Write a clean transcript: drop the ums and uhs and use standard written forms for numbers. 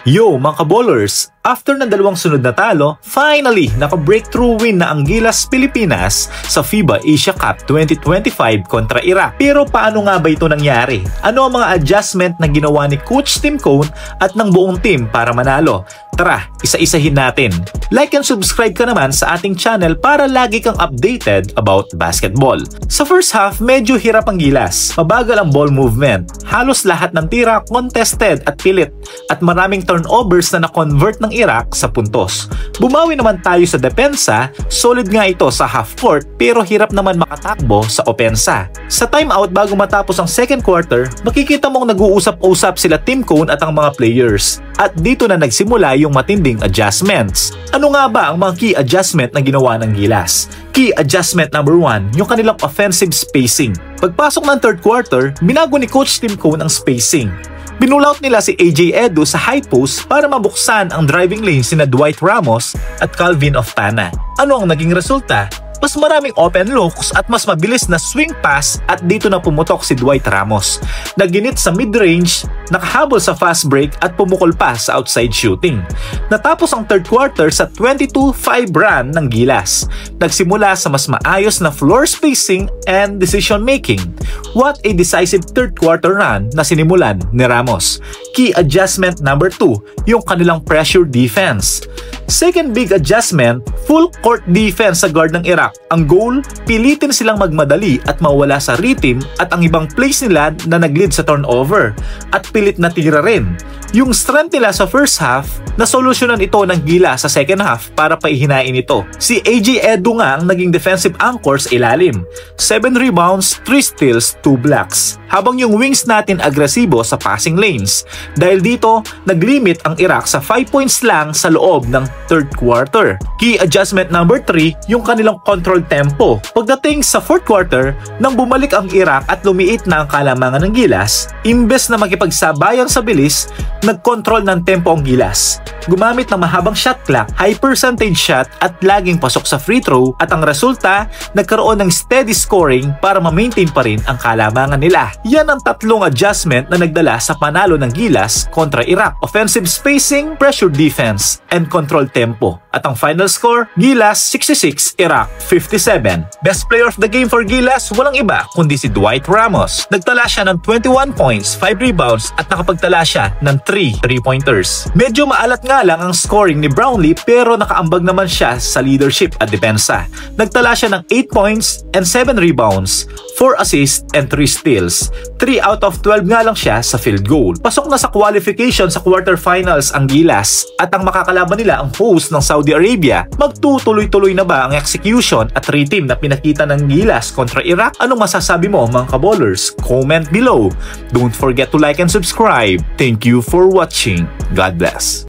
Yo mga kabowlers! After ng dalawang sunod na talo, finally naka-breakthrough win na ang Gilas Pilipinas sa FIBA Asia Cup 2025 kontra Iraq. Pero paano nga ba ito nangyari? Ano ang mga adjustment na ginawa ni Coach Tim Cone at ng buong team para manalo? Tara, isa-isahin natin. Like and subscribe ka naman sa ating channel para lagi kang updated about basketball. Sa first half, medyo hirap ang Gilas. Mabagal ang ball movement. Halos lahat ng tira contested at pilit at maraming turnovers na na-convert ng Iraq sa puntos. Bumawi naman tayo sa depensa, solid nga ito sa half court pero hirap naman makatakbo sa opensa. Sa timeout bago matapos ang second quarter, makikita mong nag-uusap-usap sila Tim Cone at ang mga players. At dito na nagsimula yung matinding adjustments. Ano nga ba ang mga key adjustment na ginawa ng Gilas? Key adjustment number 1, yung kanilang offensive spacing. Pagpasok ng third quarter, binago ni Coach Tim Cone ang spacing. Binulaut nila si AJ Edu sa high post para mabuksan ang driving lane sina Dwight Ramos at Calvin Oftana. Ano ang naging resulta? Mas maraming open looks at mas mabilis na swing pass at dito na pumutok si Dwight Ramos. Naginit sa mid-range, nakahabol sa fast break at pumukol pa sa outside shooting. Natapos ang third quarter sa 22-5 run ng Gilas. Nagsimula sa mas maayos na floor spacing and decision making. What a decisive third quarter run na sinimulan ni Ramos. Key adjustment number 2, yung kanilang pressure defense. Second big adjustment, full court defense sa guard ng Iraq. Ang goal, pilitin silang magmadali at mawala sa rhythm at ang ibang plays nila na nag-lead sa turnover at pilit na tira rin. Yung strength nila sa first half, nasolusyonan ito ng Gilas sa second half para paihinain ito. Si AJ Edu nga ang naging defensive anchor sa ilalim. 7 rebounds, 3 steals, 2 blocks. Habang yung wings natin agresibo sa passing lanes. Dahil dito, naglimit ang Iraq sa 5 points lang sa loob ng third quarter. Key adjustment number 3, yung kanilang control tempo. Pagdating sa fourth quarter, nang bumalik ang Iraq at lumiit na ang kalamangan ng Gilas, imbes na makipagsabayan sa bilis, nag-control ng tempo ang Gilas. Gumamit ng mahabang shot clock, high percentage shot at laging pasok sa free throw at ang resulta, nagkaroon ng steady scoring para ma-maintain pa rin ang kalamangan nila. Yan ang tatlong adjustment na nagdala sa panalo ng Gilas kontra Iraq. Offensive spacing, pressure defense, and control tempo. At ang final score, Gilas 66, Iraq 57. Best player of the game for Gilas, walang iba kundi si Dwight Ramos. Nagtala siya ng 21 points, 5 rebounds at nakapagtala siya ng 3 3-pointers. Medyo maalat nga lang ang scoring ni Brownlee pero nakaambag naman siya sa leadership at depensa. Nagtala siya ng 8 points and 7 rebounds, 4 assists and 3 steals. 3 out of 12 nga lang siya sa field goal. Pasok na sa qualification sa quarterfinals ang Gilas at ang makakalaban nila ang host ng Saudi Arabia. Magtutuloy-tuloy na ba ang execution at rhythm na pinakita ng Gilas kontra Iraq? Anong masasabi mo mga kabowlers? Comment below. Don't forget to like and subscribe. Thank you for watching. God bless.